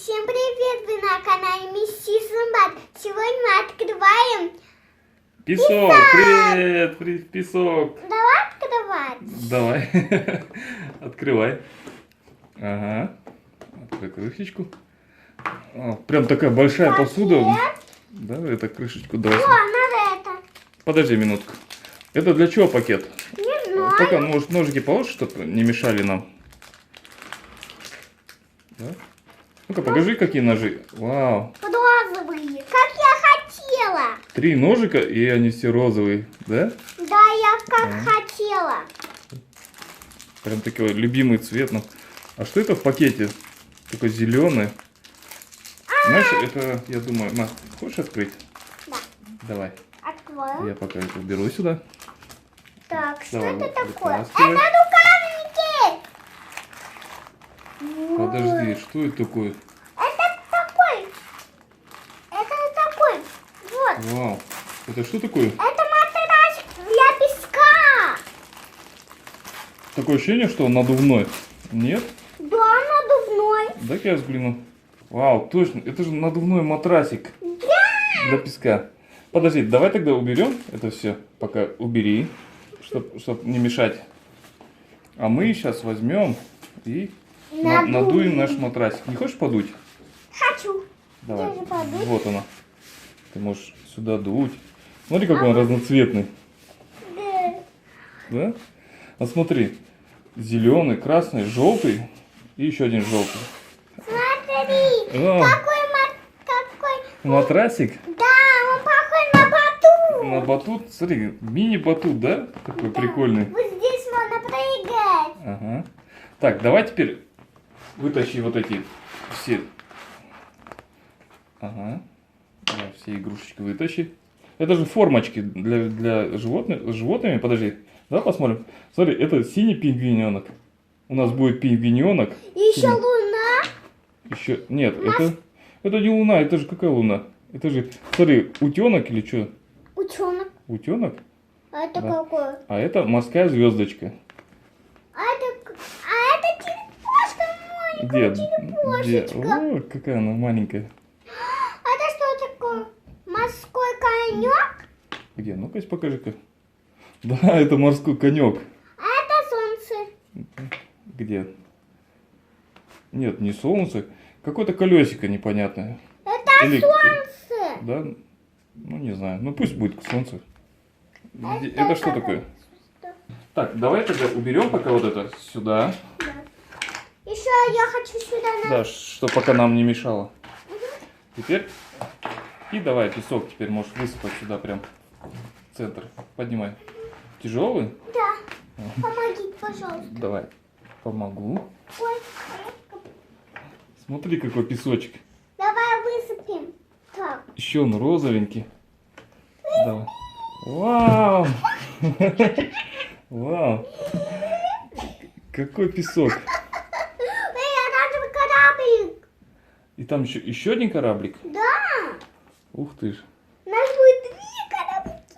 Всем привет! Вы на канале Миссис Зумбат. Сегодня мы открываем Песок! Привет! Песок! Давай открывать. Давай. Открывай. Ага. Открой крышечку. Прям такая большая посуда. Давай это крышечку О, давай. надо это. Подожди минутку. Это для чего пакет? Не знаю. Пока ножики положишь, чтобы не мешали нам. Да? Ну-ка, покажи, какие ножи. Вау. Розовые, как я хотела. 3 ножика, и они все розовые, да? Да, я как хотела. Прям такой любимый цвет. Ну, а что это в пакете? Такой зеленый. Знаешь, это, я думаю, Ма, хочешь открыть? Да. Давай. Открою. Я пока это уберу сюда. Так, что Давай, это такое? вытаскивай. Это рукавники. Подожди, что это такое? Это такой. Это такой. Вот. Вау. Это что такое? Это матрас для песка. Такое ощущение, что он надувной. Нет? Да, надувной. Дай-ка я взгляну. Вау, точно. Это же надувной матрасик. Да. Для песка. Подожди, давай тогда уберем это все. Пока убери, чтобы не мешать. А мы сейчас возьмем и надуем наш матрасик. Не хочешь подуть? Хочу. Давай. Где же подуть? Вот она. Ты можешь сюда дуть. Смотри, какой он разноцветный. Да. Да? А смотри. Зеленый, красный, желтый и еще один желтый. Смотри, О, какой. матрасик Да, он похож на батут. на батут. Смотри, мини-батут, да? Такой прикольный. Вот здесь можно прыгать. Ага. Так, давай теперь вытащи вот эти все. Ага. Давай все игрушечки вытащи. Это же формочки для животных. С животными, подожди. Давай посмотрим. Смотри, это синий пингвиненок. У нас будет пингвиненок. И еще луна. Еще. Нет, это не луна, это же какая луна? Это же, смотри, утенок или что? Утенок. Утенок? А это Да. какой? А это морская звездочка. А это черепашка маленькая. Где? О, какая она маленькая. А это что такое? Морской конек? Где? Ну-ка, покажи-ка. Да, это морской конек. А это солнце. Где? Нет, не солнце. Какое-то колесико непонятное. Это Или- солнце. Да? Ну, не знаю. Ну, пусть будет солнце. Это что такое? Так, давай тогда уберем пока вот это сюда. Еще я хочу сюда Да, чтобы пока нам не мешало. Теперь. И давай песок теперь можешь высыпать сюда прям в центр. Поднимай. Тяжелый? Да. Помогите, пожалуйста. Давай. Помогу. Ой. Смотри, какой песочек. Давай высыпем. Так. Еще он розовенький. Давай. Вау! Вау! Какой песок. Эй, оранжевый кораблик. И там еще один кораблик. Да. Ух ты ж. У нас будет 2 кораблики.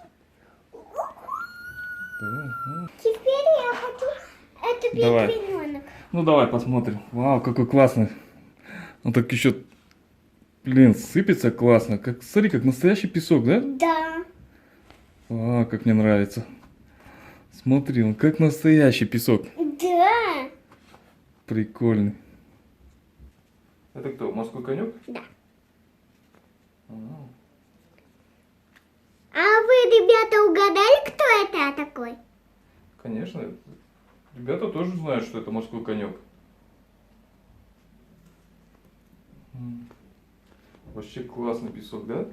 Теперь я хочу это Давай. пингвиненок. Ну давай посмотрим. Вау, какой классный. Он так еще, блин, сыпется классно. Как, смотри, как настоящий песок, да? Да. Вау, как мне нравится. Смотри, он как настоящий песок. Да. Прикольный. Это кто, морской конек? Да. А вы, ребята, угадали, кто это такой? Конечно. Ребята тоже знают, что это морской конек. Вообще классный песок, да?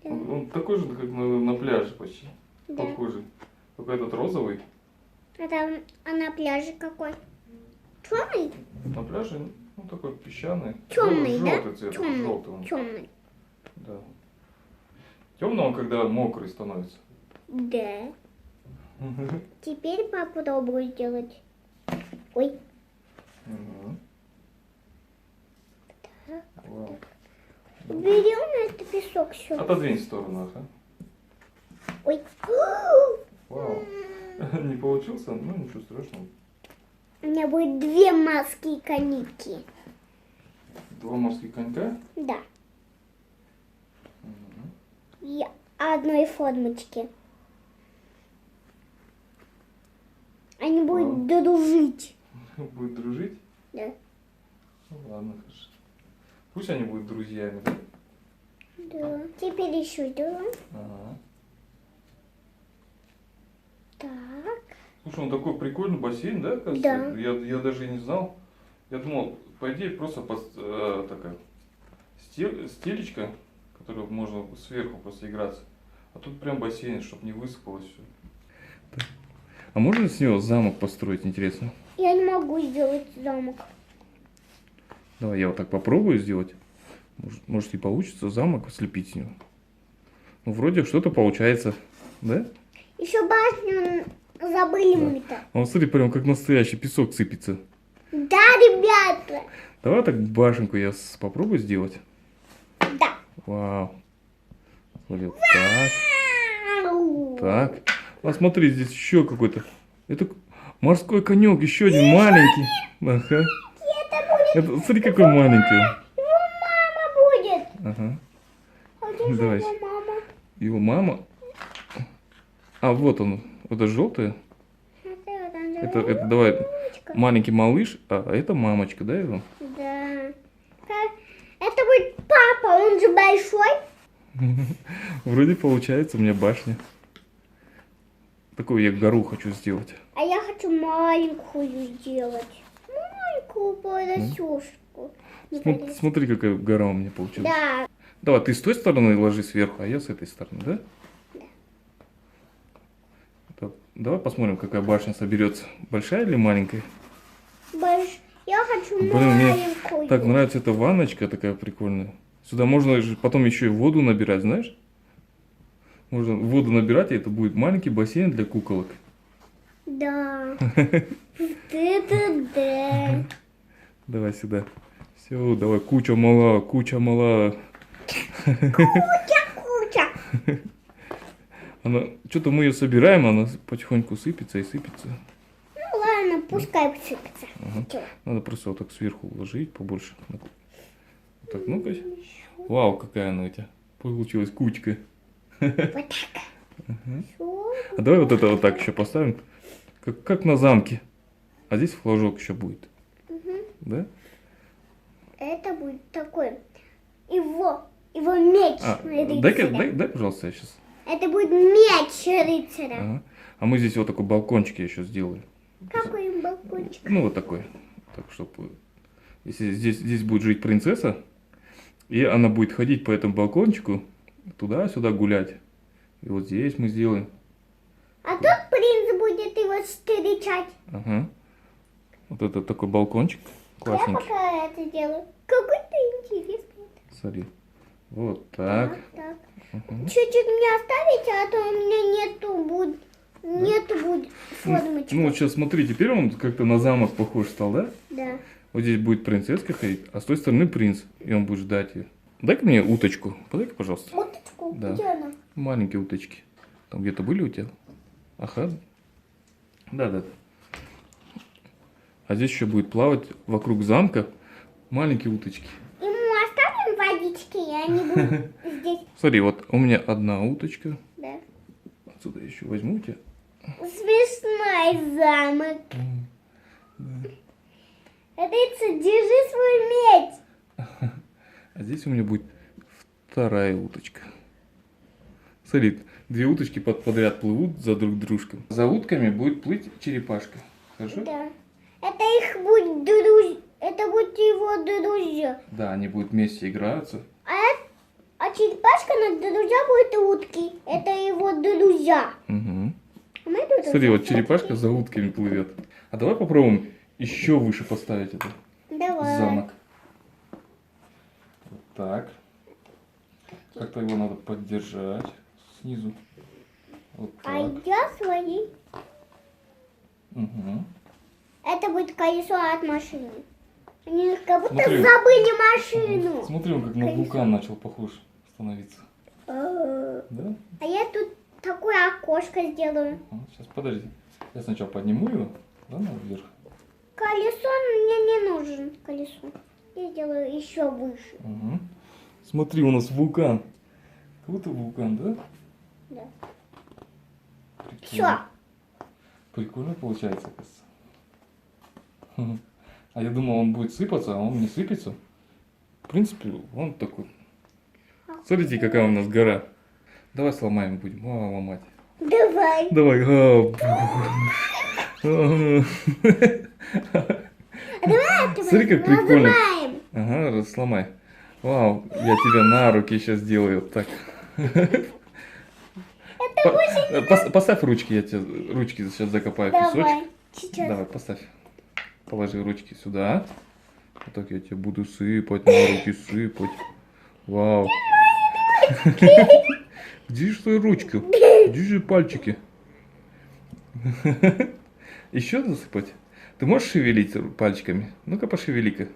Да. Он такой же, как на пляже почти. Да. Похожий. Только этот розовый. А на пляже какой? Черный? На пляже, ну, такой песчаный. Темный, да? Желтый цвет. Желтый он. Темный. Да. Темный он, когда мокрый становится. Да. Теперь попробую сделать. Ой. Мгм. Так. Вау. Берем этот песок сюда. Отодвинь в сторону, ага. Ой. Вау. Не получился? Ну, ничего страшного. У меня будет 2 морские коньки. 2 морских конька? Да. И одной формочки. Они будут дружить. Будут дружить? Да. Ну, ладно, хорошо. Пусть они будут друзьями, да? Да. Теперь еще два. Ага. Так. Слушай, он такой прикольный бассейн, да, оказывается? Да. Я даже и не знал. Я думал, по идее, просто такая стелечка, которую можно сверху просто играться. А тут прям бассейн, чтобы не высыпалось все. А можно с него замок построить, интересно? Я не могу сделать замок. Давай я вот так попробую сделать. Может и получится замок слепить с него. Ну, вроде что-то получается, да? Еще башню забыли мы-то. А вот смотри, прям как настоящий песок сыпется. Да, ребята. Давай так башенку я попробую сделать. Да. Вау. Смотри, так. Так. А смотри, здесь еще какой-то. Это морской конек, еще один маленький. Ага. Это, смотри, какой маленький. Его мама будет. Ага. А где же Давай. его мама? Его мама. А вот он. Это желтое. Это давай маленький малыш, а это мамочка, да, его? Да. Это будет папа, он же большой. Вроде получается у меня башня. Такую я гору хочу сделать. А я хочу маленькую сделать. Маленькую поросюшку. Смотри, какая гора у меня получилась. Да. Давай, ты с той стороны ложи сверху, а я с этой стороны, да? Так, давай посмотрим, какая башня соберется. Большая или маленькая? Я хочу Блин, мне маленькую. так нравится эта ванночка такая прикольная. Сюда можно же потом еще и воду набирать, знаешь? Можно воду набирать, и это будет маленький бассейн для куколок. Да. Да. Давай сюда. Все, давай, куча мала, куча мала. Куча. Она, что-то мы ее собираем, она потихоньку сыпется и сыпется. Ну ладно, пускай сыпется. Чё? Надо просто вот так сверху уложить побольше. Вот так, ну-ка. Вау, какая она у тебя. Получилась кучка. Вот так. Всё. А давай вот это вот так еще поставим. Как на замке. А здесь флажок еще будет. Да? Это будет такой. Его меч рыцаря. Дай, пожалуйста, я сейчас. Это будет меч рыцаря. Ага. А мы здесь вот такой балкончик я еще сделаю. Какой балкончик? Ну, вот такой. Так, чтобы... Если здесь будет жить принцесса, и она будет ходить по этому балкончику, туда-сюда гулять. И вот здесь мы сделаем. А тут принц будет его встречать. Ага. Вот это такой балкончик. Я Классненький. пока это делаю. Какой ты интересный. Смотри. Вот так. Так. Чуть-чуть мне оставить, а то у меня нету будет формочки. Ну вот сейчас смотри, теперь он как-то на замок похож стал, да? Да. Вот здесь будет принцесска ходить, а с той стороны принц. И он будет ждать ее. Дай-ка мне уточку. Подай-ка, пожалуйста. Уточку? Да. Где она? Маленькие уточки. Там где-то были у тебя? Ага. Да. А здесь еще будет плавать вокруг замка маленькие уточки. Ему оставим водички, и они будут здесь. Смотри, вот у меня одна уточка. Да. Отсюда еще возьму тебя. Смешной замок. Рыцарь, держи свой меч. А здесь у меня будет вторая уточка. Смотри, две уточки подряд плывут за друг дружкой. За утками будет плыть черепашка. Хорошо? Да. Это их будет друзья. Это будут его друзья. Да, они будут вместе играться. А черепашка на друзья будет утки. Это его друзья. Угу. А мы тут Смотри, уже вот черепашка за утками плывет. А давай попробуем еще выше поставить это. Давай. Замок. Вот так. Как-то его надо поддержать снизу. Вот А так. я свои. Угу. Это будет колесо от машины. Они как будто Смотри. забыли машину. Смотри, он как на вулкан начал похож становиться. А Да? я тут такое окошко сделаю. Сейчас, подожди. Я сначала подниму его, да, наверх. Колесо мне не нужен. Колесо. Я сделаю еще выше. Ага. Смотри, у нас вулкан. Как будто вулкан, да? Да. Прикольно. Все. Прикольно получается, кажется. А я думал, он будет сыпаться, а он не сыпется. В принципе, он такой. Смотрите, какая у нас гора. Давай сломаем будем. Ломать. Давай. Давай. Давай. Смотри, как прикольно. Нажимаем. Ага, сломай. Вау, я тебя на руки сейчас сделаю. Так. Поставь ручки, я тебе ручки сейчас закопаю в песочек. Давай. Сейчас. Давай, поставь. Положи ручки сюда. Вот так я тебе буду сыпать, на руки сыпать. Вау. Где же твои ручки? Где же пальчики? Еще засыпать? Ты можешь шевелить пальчиками? Ну-ка, пошевели-ка.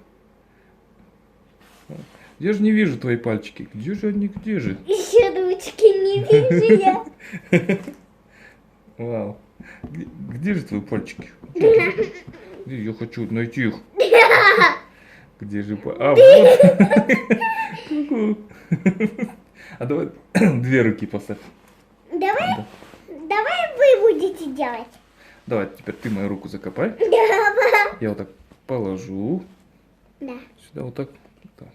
Я же не вижу твои пальчики. Где же они? Где же? Еще ручки не вижу я. Вау. Где же твои пальчики? Где? Я хочу найти их. Где же А, вот. А давай две руки поставь. Давай вы будете делать. Давай, теперь ты мою руку закопай. Давай. Я вот так положу. Да. Сюда вот так. Так.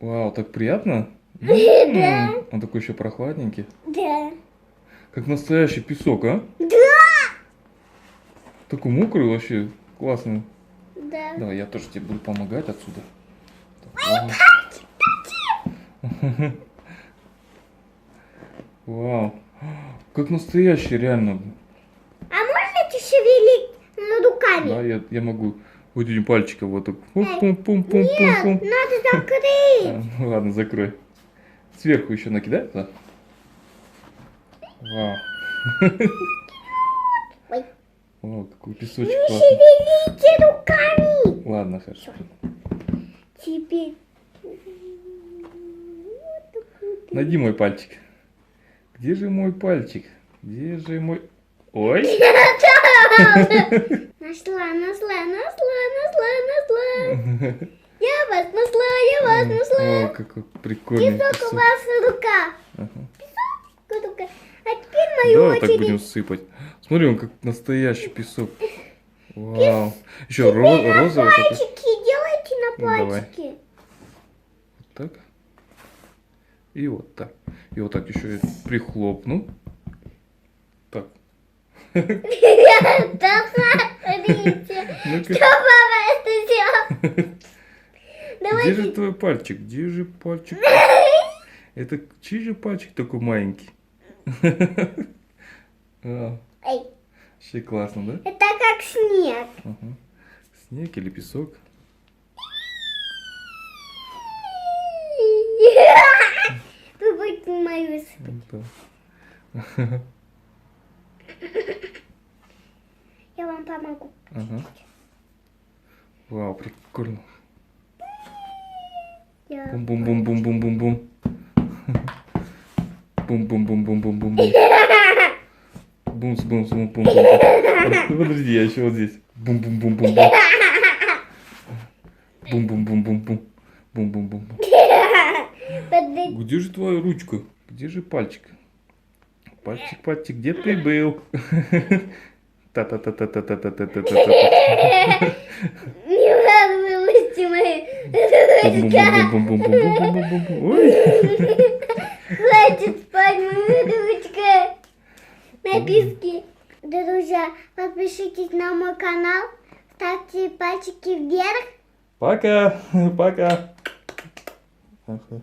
Вау, так приятно. Да. Он такой еще прохладненький. Да. Как настоящий песок, а? Да. Такой мокрый вообще. Классный. Да. Давай, я тоже тебе буду помогать отсюда. Так, вау. Как настоящий, реально. А можно ты шевелить руками? Да, я могу вот этим пальчиком вот так. Нет, Пум-пум-пум-пум-пум. надо закрыть. Ну ладно, закрой. Сверху еще накидай. Да? Вау. Ой. Вау, какой песочек Не классный. шевелите руками. Ладно, хорошо. Теперь. Найди мой пальчик. Где же мой пальчик? Где же мой... Ой! Нашла. Я вас нашла. О, какой прикольный Песок у песок. вас в руках. Ага. Песок в руках. А теперь мою Давай так очередь. будем сыпать. Смотри, он как настоящий песок. Вау. Еще розовый такой. Пальчики делайте на Давай. пальчики. Вот так. И вот так. И вот так еще я прихлопну. Так. Да смотрите. Ну-ка. Что папа это сделал? Где же Давайте. твой пальчик? Где же пальчик? Это чей же пальчик такой маленький? Вау. Эй, Вообще классно, да? это как снег. Ага. Снег или песок? Вы будете мою спать. Да. Я вам помогу. Ага. Вау, прикольно. Я... Бум-бум-бум-бум-бум-бум-бум. Бум-бум-бум-бум-бум-бум-бум. Бумс-бумс-бум-бум-бум. Подожди, я еще вот здесь. Бум-бум-бум-бум-бум. Бум-бум-бум-бум-бум. Бум-бум-бум-бум. Подожди. Где же твоя ручка? Где же пальчик? Пальчик, пальчик, где ты был? Та-та-та-та-та-та-та-та-та-та. Не надо выпусти мою ручку. Бум-бум-бум-бум-бум-бум-бум-бум. Ой. Хватит спать, моя ручка. На песке. Друзья, подпишитесь на мой канал. Ставьте пальчики вверх. Пока. Пока. Ага.